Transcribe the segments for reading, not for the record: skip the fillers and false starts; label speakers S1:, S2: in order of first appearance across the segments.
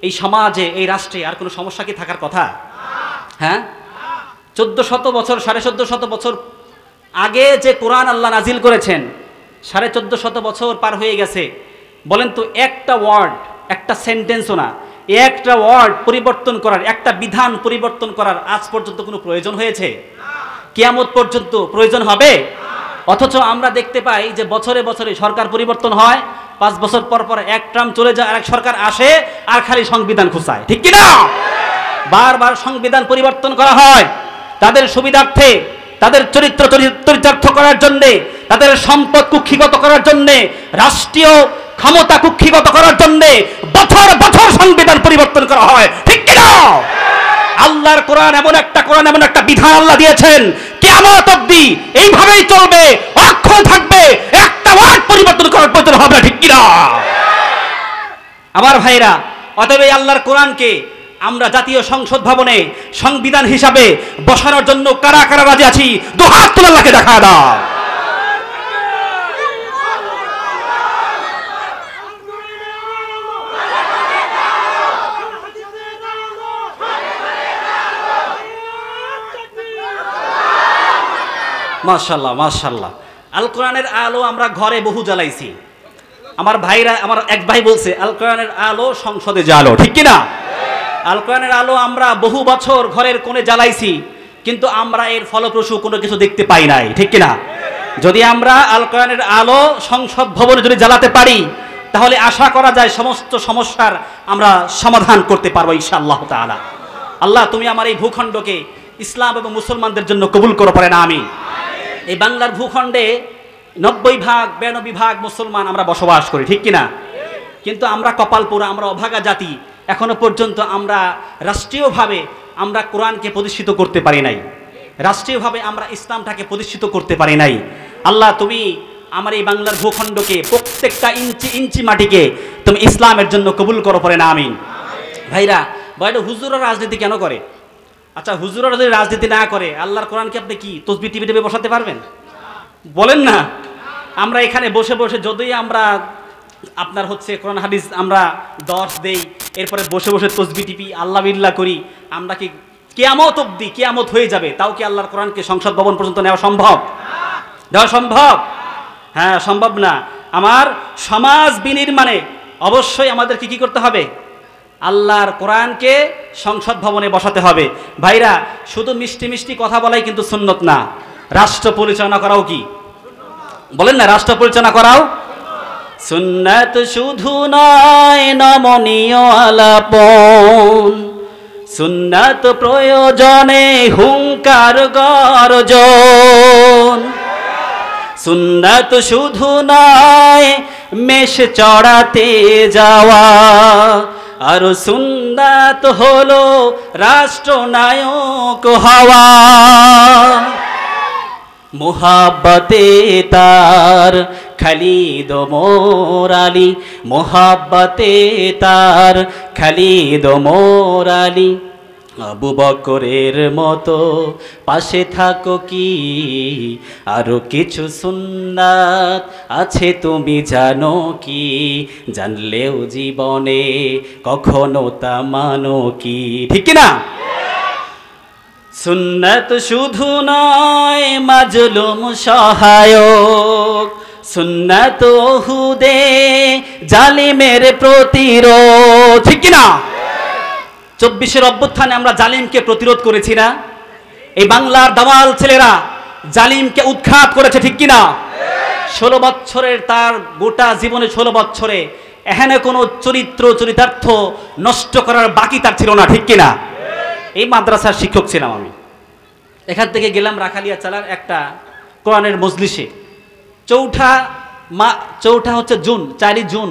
S1: এই সমাজে, এই রাষ্ট্রে আর কোনো সমস্যা কি থাকার কথা? হ্যাঁ, 1400 বছর, 1450 বছর আগে যে কোরআন আল্লাহ নাজিল করেছেন, 1450 বছর পার হয়ে গেছে। বলেন তো, একটা ওয়ার্ড, একটা সেন্টেন্সও না, একটা ওয়ার্ড পরিবর্তন করার, একটা বিধান পরিবর্তন করার আজ পর্যন্ত কোনো প্রয়োজন হয়েছে? কিয়ামত পর্যন্ত প্রয়োজন হবে? অথচ আমরা দেখতে পাই যে বছরে বছরে সরকার পরিবর্তন হয়, 5 বছর পর পর এক টার্ম চলে যায়, আরেক সরকার আসে, আর খালি সংবিধান খুঁচায়, ঠিক কিনা? বারবার সংবিধান পরিবর্তন করা হয় তাদের সুবিধার্থে, তাদের চরিতার্থ করার জন্যে, তাদের সম্পদ কুক্ষিগত করার জন্যে, রাষ্ট্রীয় ক্ষমতা কুক্ষিগত করার জন্যে বছর বছর সংবিধান পরিবর্তন করা হয়, ঠিক কিনা? আল্লাহর কোরআন এমন একটা বিধান আল্লাহ দিয়েছেন, কিয়ামত অবধি এইভাবেই চলবে, অক্ষুণ্ণ থাকবে, একটা ওয়ার্ড পরিবর্তন করার প্রয়োজন হবে না, ঠিক কিনা? আমার ভাইরা, অতএব এই আল্লাহর কোরআনকে আমরা জাতীয় সংসদ ভবনে সংবিধান হিসাবে বসানোর জন্য কারা কারা রাজি আছি? দুহাত তুলে আল্লাহকে দেখা দাও। মাশাআল্লাহ, মাশাআল্লাহ। আল কোরআনের আলো আমরা ঘরে বহু জ্বালাইছি। আমার ভাইরা, আমার এক ভাই বলছে, আল কোরআনের আলো সংসদে জ্বালো, ঠিক কিনা? আল কোরআনের আলো আমরা বহু বছর ঘরের কোণে জ্বালাইছি, কিন্তু আমরা এর ফলপ্রসূ কোনো কিছু দেখতে পাই নাই, ঠিক কিনা? যদি আমরা আল কোরআনের আলো সংসদ ভবনে যদি জ্বালাতে পারি, তাহলে আশা করা যায় সমস্ত সমস্যার আমরা সমাধান করতে পারবো ইনশাআল্লাহ তাআলা। আল্লাহ, তুমি আমার এই ভূখণ্ডকে ইসলাম এবং মুসলমানদের জন্য কবুল করো, পারেন আমিন। এই বাংলার ভূখণ্ডে 92 ভাগ মুসলমান আমরা বসবাস করি, ঠিক কিনা? কিন্তু আমরা কপাল পোড়া, আমরা অভাগা জাতি। এখনো পর্যন্ত আমরা রাষ্ট্রীয়ভাবে আমরা কোরআনকে প্রতিষ্ঠিত করতে পারি নাই, রাষ্ট্রীয়ভাবে আমরা ইসলামটাকে প্রতিষ্ঠিত করতে পারি নাই। আল্লাহ, তুমি আমার এই বাংলার ভূখণ্ডকে, প্রত্যেকটা ইঞ্চি ইঞ্চি মাটিকে তুমি ইসলামের জন্য কবুল করো, পারেন আমিন। ভাইরা, হুজুররা রাজনীতি কেন করে? আচ্ছা, হুজুররা যদি রাজনীতি না করে, আল্লাহর কোরআনকে আপনি কি তসবিহ টিপে বসাতে পারবেন? বলেন না। আমরা এখানে বসে বসে যদি আমরা আপনার হচ্ছে কোরআন হাদিস আমরা দর্শ দেই, এরপরে বসে বসে তসবিহ টিপি, আল্লাহ বিল্লাহ করি, আমরা কি কিয়ামত অবধি, কিয়ামত হয়ে যাবে, তাও কি আল্লাহর কোরআনকে সংসদ ভবন পর্যন্ত নেওয়া সম্ভব? দেওয়া সম্ভব? হ্যাঁ, সম্ভব না। আমার সমাজ বিনির্মাণে অবশ্যই আমাদেরকে কি করতে হবে? আল্লাহর কোরআনকে সংসদ ভবনে বসাতে হবে। ভাইরা, শুধু মিষ্টি মিষ্টি কথা বলাই কিন্তু সুন্নত না, রাষ্ট্র পরিচালনা করাও কি? বলেন না, রাষ্ট্র পরিচালনা করাও সুন্নাত। শুধু নয় নমনীয় আলাপন, সুন্নাত প্রয়োজনে হুঙ্কার গর্জন, সুন্নাত শুধু নয় মেষ চড়াতে যাওয়া, আর সুন্নাত হলো রাষ্ট্রনায়ক হওয়া। মোহাব্বতে তার খালিদ মোর আলী, মোহাব্বতে তার খালিদ মোর আলী, আবু বকরের মতো পাশে থাকো কি, আরো কিছু সুন্নাত আছে তুমি জানো কি, জানলেও জীবনে কখনো তা মানো কি, ঠিক কিনা? সুন্নাত শুধু নয় মাজলুম সহায়ক, সুন্নাত ওহুদে জালিমের প্রতিরোধ, ঠিক কিনা? 24-এর অভ্যুত্থানে আমরা জালিমকে প্রতিরোধ করেছি না? এই বাংলার দামাল ছেলেরা জালিমকে উৎখাত করেছে, ঠিক কিনা? 16 বছরের তার গোটা জীবনে 16 বছরে এখানে কোনো চরিতার্থ নষ্ট করার বাকি তার ছিল না, ঠিক কিনা? এই মাদ্রাসার শিক্ষক ছিলাম আমি। এখান থেকে গেলাম রাখালিয়া চালার একটা কোরআনের মজলিসে, চৌঠা হচ্ছে জুন, 4 জুন।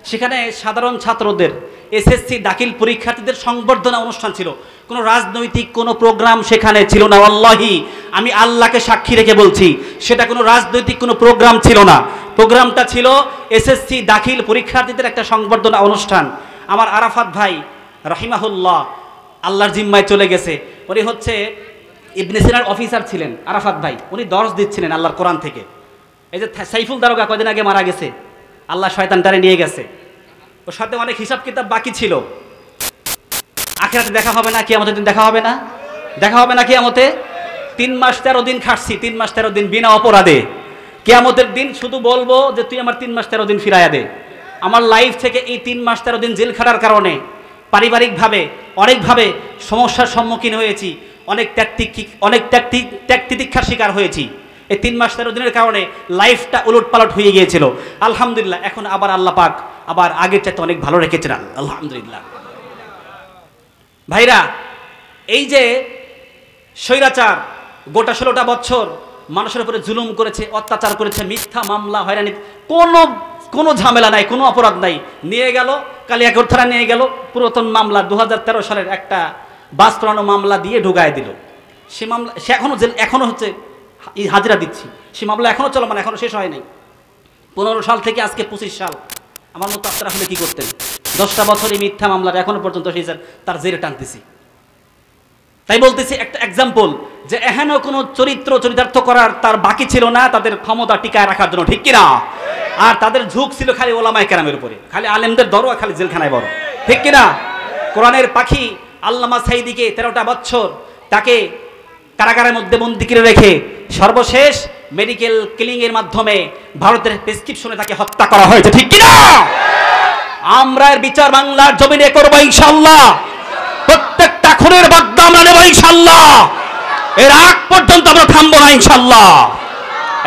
S1: সেখানে সাধারণ ছাত্রদের, এসএসসি দাখিল পরীক্ষার্থীদের সংবর্ধনা অনুষ্ঠান ছিল। কোনো রাজনৈতিক কোনো প্রোগ্রাম সেখানে ছিল না। আল্লাহি, আমি আল্লাহকে সাক্ষী রেখে বলছি, সেটা কোনো রাজনৈতিক কোনো প্রোগ্রাম ছিল না। প্রোগ্রামটা ছিল এসএসসি দাখিল পরীক্ষার্থীদের একটা সংবর্ধনা অনুষ্ঠান। আমার আরাফাত ভাই রাহিমাহুল্লাহ আল্লাহর জিম্মায় চলে গেছে। উনি হচ্ছে ইবনে সিনার অফিসার ছিলেন, আরাফাত ভাই। উনি দর্শ দিচ্ছিলেন আল্লাহর কোরআন থেকে। এই যে সাইফুল দারোগা কদিন আগে মারা গেছে, আল্লাহ শয়তানটারে নিয়ে গেছে, ওর সাথে অনেক হিসাব কিতাব বাকি ছিল। আখিরাতে দেখা হবে না, কিয়ামতের দিন দেখা হবে না? দেখা হবে না কিয়ামতে? 3 মাস 13 দিন খাটছি, 3 মাস 13 দিন বিনা অপরাধে। কিয়ামতের দিন শুধু বলবো যে তুই আমার 3 মাস 13 দিন ফিরাইয়া দে। আমার লাইফ থেকে এই 3 মাস 13 দিন জেল খাটার কারণে পারিবারিকভাবে অনেকভাবে সমস্যার সম্মুখীন হয়েছি, অনেক ত্যাগ তিতিক্ষার শিকার হয়েছি। এই 3 মাস 13 দিনের কারণে লাইফটা উলটপালট হয়ে গিয়েছিল। আলহামদুলিল্লাহ এখন আবার আল্লাহ পাক আবার আগের চাইতে অনেক ভালো রেখেছেন, আলহামদুলিল্লাহ। ভাইরা, এই যে স্বৈরাচার গোটা 16টা বছর মানুষের উপরে জুলুম করেছে, অত্যাচার করেছে, মিথ্যা মামলা, হয়রানি, কোনো ঝামেলা নাই, কোনো অপরাধ নাই, নিয়ে গেল কালিয়াকৈর থানা নিয়ে গেল, পুরাতন মামলা 2013 সালের একটা বাস পুরানো মামলা দিয়ে ঢুকায় দিল। সে মামলা সে এখনো হচ্ছে হাজিরা দিচ্ছি, সে মামলা এখনো চলমান, এখনো শেষ হয় নাই। 15 সাল থেকে আজকে 25 সাল। আমার মতো আপনারা হলে কি করতেন? 10টা বছরই মিথ্যা মামলার এখনো পর্যন্ত সেই তার জেরে টানতেছি। তাই বলতেছি একটা এক্সাম্পল যে এহেন কোনো চরিতার্থ করার তার বাকি ছিল না তাদের ক্ষমতা টিকায় রাখার জন্য, ঠিক কিনা? আর তাদের ঝুঁক ছিল খালি ওলামায়ে কেরামের উপরে, খালি আলেমদের দরওয়া, খালি জেলখানায় বড়, ঠিক কিনা? কোরআনের পাখি আল্লামা সাঈদীকে 13টা বছর তাকে কারাগারের মধ্যে বন্দী করে রেখে সর্বশেষ মেডিকেল কিলিং এর মাধ্যমে ভারতের প্রেসক্রিপশনে তাকে হত্যা করা হয়েছে, ঠিক কিনা? আমরা এর বিচার বাংলার জমিনে করব ইনশাআল্লাহ। প্রত্যেকটা খুনের বদলা আমরা নেব ইনশাআল্লাহ। এর আগ পর্যন্ত আমরা থামবো না ইনশাআল্লাহ।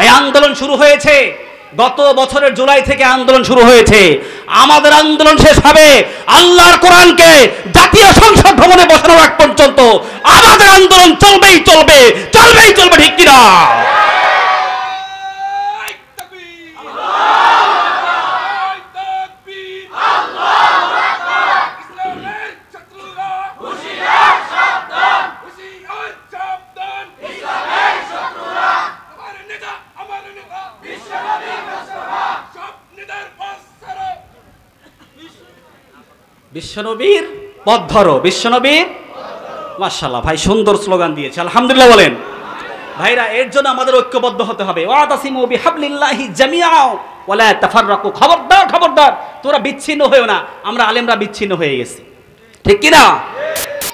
S1: এই আন্দোলন শুরু হয়েছে গত বছরের জুলাই থেকে, আন্দোলন শুরু হয়েছে। আমাদের আন্দোলন শেষ হবে আল্লাহর কোরআনকে জাতীয় সংসদ ভবনে বসানোর আগ পর্যন্ত। আমাদের আন্দোলন চলবেই চলবে, চলবেই চলবে, ঠিক কিনা? বিশ্বনবীর পথ ধরো, বিশ্বনবীর। মাশাআল্লাহ ভাই, সুন্দর স্লোগান দিয়েছে, আলহামদুলিল্লাহ বলেন। ভাইরা, এর জন্য আমাদের ঐক্যবদ্ধ হতে হবে। ওয়াতাসিমু বিহাবলিল্লাহি জামিআ ওয়ালা তাফাররাকু। খবরদার, খবরদার, তোরা বিচ্ছিন্ন হয়েও না। আমরা আলেমরা বিচ্ছিন্ন হয়ে গেছি, ঠিক কি না?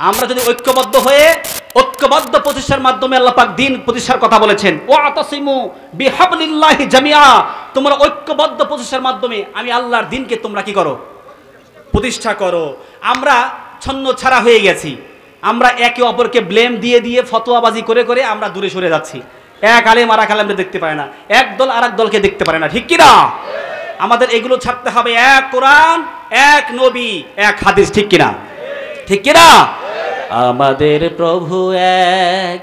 S1: আমরা যদি ঐক্যবদ্ধ হয়ে ঐক্যবদ্ধ প্রতিষ্ঠার মাধ্যমে আল্লাহ পাক দ্বীন প্রতিষ্ঠার কথা বলেছেন, ওয়াতাসিমু বিহাবলিল্লাহি জামিআ, তোমরা ঐক্যবদ্ধ প্রতিষ্ঠার মাধ্যমে আমি আল্লাহর দ্বীনকে তোমরা কি করো? প্রতিষ্ঠা করো। আমরা ছন্ন ছাড়া হয়ে গেছি। আমরা একে অপরকে ব্লেম দিয়ে দিয়ে ফতোয়াবাজি করে করে আমরা দূরে সরে যাচ্ছি। এক আলেম আর এক আলেমকে দেখতে পারে না, এক দল আর এক দলকে দেখতে পারে না, ঠিক কিনা? আমাদের এগুলো ছাড়তে হবে। এক কোরআন, এক নবী, এক হাদিস, ঠিক কিনা? ঠিক কিনা? আমাদের প্রভু এক,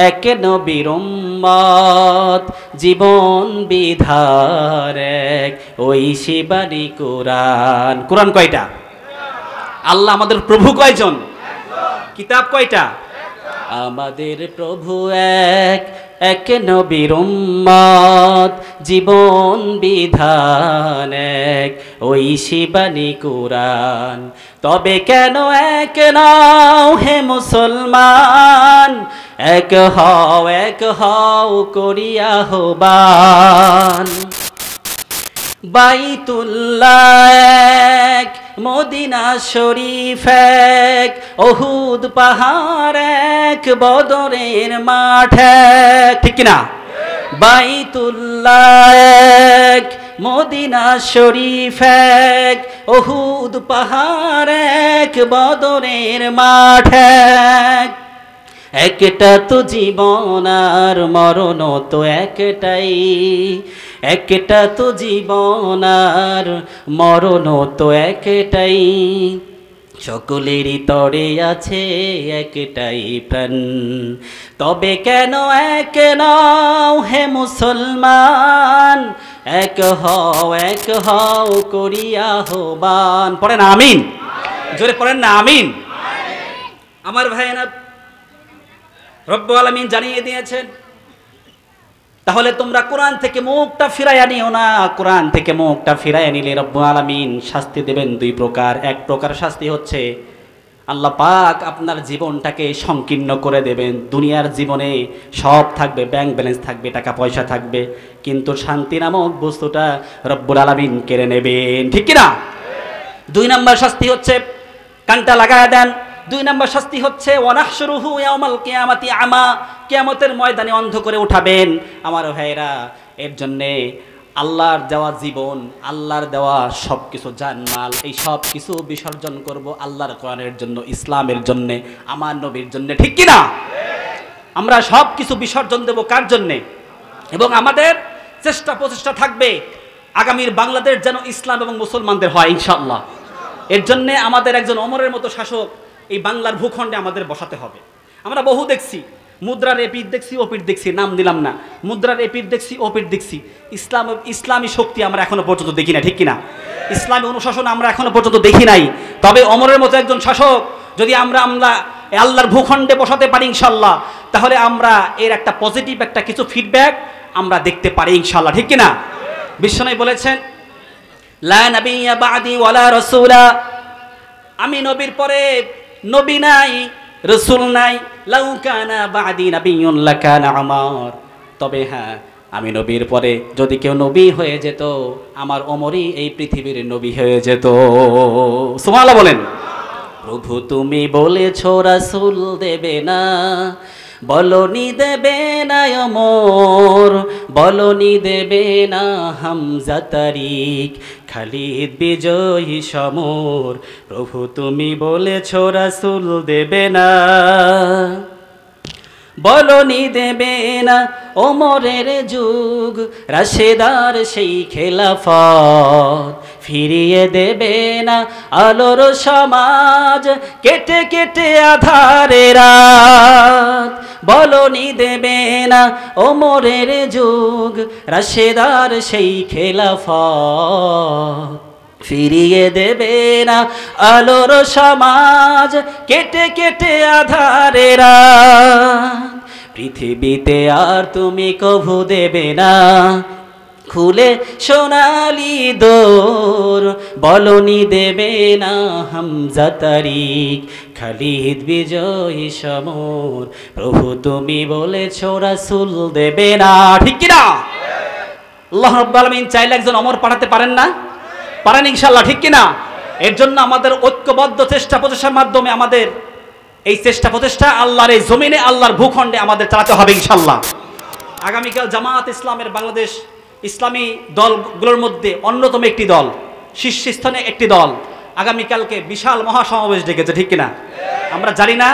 S1: এক নবীর উম্মত, জীবন বিধার এক, ওই শিবানী কোরআন। কোরআন কয়টা? আল্লাহ আমাদের প্রভু কয়জন? কিতাব কয়টা? আমাদের প্রভু এক, এক নবীর উম্মত, জীবন বিধান এক, ওই শিবানী কোরআন। তবে কেন এক নাও হে মুসলমান, এক হও করিয়া আহ্বান। বাইতুল্লাহ এক, মদিনা শরীফ এক, উহুদ পাহাড় এক, বদরের মাঠ এক, ঠিক কিনা? বাইতুল্লাহ এক, মদিনা শরীফ এক, উহুদ পাহাড় এক, বদরের মাঠ এক। একটা তো জীবন আর মরণ তো একটাই, একটা তো জীবন আর মরণ তো একটাই, সকলেরই তরে আছে একটাই প্রাণ। তবে কেন এক নাও হে মুসলমান, এক হও করিয়া আহ্বান। পড়েন আমিন, জোরে পড়েন না আমিন। আমার ভাইয়েরা, রব্বুল আলামিন জানিয়ে দিয়েছেন, তাহলে তোমরা কোরআন থেকে মুখটা ফিরাইয়া নিও না। কোরআন থেকে মুখটা ফিরাইয়া নিলে রব্বুল আলামিন শাস্তি দেবেন 2 প্রকার। এক প্রকার শাস্তি হচ্ছে আল্লাহ পাক আপনার জীবনটাকে সংকীর্ণ করে দেবেন। দুনিয়ার জীবনে সব থাকবে, ব্যাংক ব্যালেন্স থাকবে, টাকা পয়সা থাকবে, কিন্তু শান্তি নামক বস্তুটা রব্বুল আলামিন কেড়ে নেবেন, ঠিক কিনা? 2 নম্বর শাস্তি হচ্ছে কানটা লাগায়া দেন, 2 নম্বর শাস্তি হচ্ছে ওয়ানাহশুরুহু ইয়াউমাল কিয়ামাতি আমা, কিয়ামতের ময়দানে অন্ধ করে উঠাবেন। আমার ভাইরা, এর জন্যে আল্লাহর দেওয়া জীবন, আল্লাহর দেওয়া সব কিছু জানমাল, এই সব কিছু বিসর্জন করব আল্লাহর কোরআনের জন্য, ইসলামের জন্য, আমার নবীর জন্য, ঠিক কিনা? আমরা সব কিছু বিসর্জন দেব কার জন্যে? এবং আমাদের চেষ্টা প্রচেষ্টা থাকবে আগামীর বাংলাদেশ যেন ইসলাম এবং মুসলমানদের হয় ইনশাআল্লাহ। এর জন্যে আমাদের একজন ওমরের মতো শাসক এই বাংলার ভূখণ্ডে আমাদের বসাতে হবে। আমরা বহু দেখছি, মুদ্রার এপিঠ দেখছি, ওপিঠ দেখছি, নাম দিলাম না, মুদ্রার এপিঠ দেখছি, ওপিঠ দেখছি। ইসলামী শক্তি আমরা এখনো পর্যন্ত দেখি না, ঠিক কিনা? ইসলামী অনুশাসন আমরা এখনো পর্যন্ত দেখি নাই। তবে ওমরের মতো একজন শাসক যদি আমরা আল্লাহর ভূখণ্ডে বসাতে পারি ইনশাআল্লাহ, তাহলে আমরা এর একটা পজিটিভ একটা কিছু ফিডব্যাক আমরা দেখতে পারি ইনশাআল্লাহ, ঠিক কিনা? বিশ্বনবী বলেছেন, লা নাবিয়্যা বা'দি ওয়ালা রাসূলা, আমি নবীর পরে নবী নাই, রাসূল নাই। লাউ কানা বা'দি নাবিয়্যুন লাকানা উমর, তবে হ্যাঁ, আমি নবীর পরে যদি কেউ নবী হয়ে যেত, আমার ওমরই এই পৃথিবীর নবী হয়ে যেত। সুবহানাল্লাহ বলেন। প্রভু তুমি বলেছো রাসূল দেবে না, বলনি দেবে না ওমর, বলনি দেবে না হামজা তারিক, খালিদ বিজয়ী সমর। প্রভু তুমি বলেছো রাসূল দেবে না, বলনি দেবে না ওমরের যুগ, রাশেদার সেই খেলাফত, ফিরিয়ে দেবে না আলোর সমাজ, কেটে কেটে আধারে রাত। বলনি দেবে না ওমরের যুগ, রাশেদার সেই খেলাফত, ফিরিয়ে দেবে না আলোর সমাজ, কেটে কেটে আধারে রাত। পৃথিবীতে আর তুমি কভু দেবে না খুলে সোনালি দোর, বলনি দেবে না হামজা তারিক, খালিদ বিজয়ী সমর। প্রভু তুমি বলেছো রাসূল দেবে না, ঠিক কিনা? আল্লাহ রাব্বুল আলামিন চাইলে একজন ওমর পাঠাতে পারেন না? পারেন ইনশাআল্লাহ, ঠিক কিনা? এর জন্য আমাদের ঐক্যবদ্ধ চেষ্টা প্রচেষ্টার মাধ্যমে আমাদের এই চেষ্টা প্রচেষ্টা আল্লাহর এই জমিনে, আল্লাহর ভূখণ্ডে আমাদের চালাতে হবে ইনশাআল্লাহ। আগামীকাল জামাত ইসলামের বাংলাদেশ ইসলামী দলগুলোর মধ্যে অন্যতম একটি দল, শীর্ষস্থানে একটি দল আগামীকালকে বিশাল মহাসমাবেশ ডেকেছে, ঠিক কিনা? আমরা জানি না,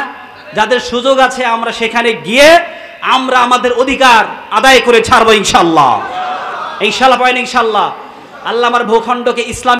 S1: যাদের সুযোগ আছে আমরা সেখানে গিয়ে আমরা আমাদের অধিকার আদায় করে ছাড়বো ইনশাআল্লাহ। ইনশাআল্লাহ পাইন ইনশাআল্লাহ। আল্লাহ আমার ভূখণ্ডকে ইসলাম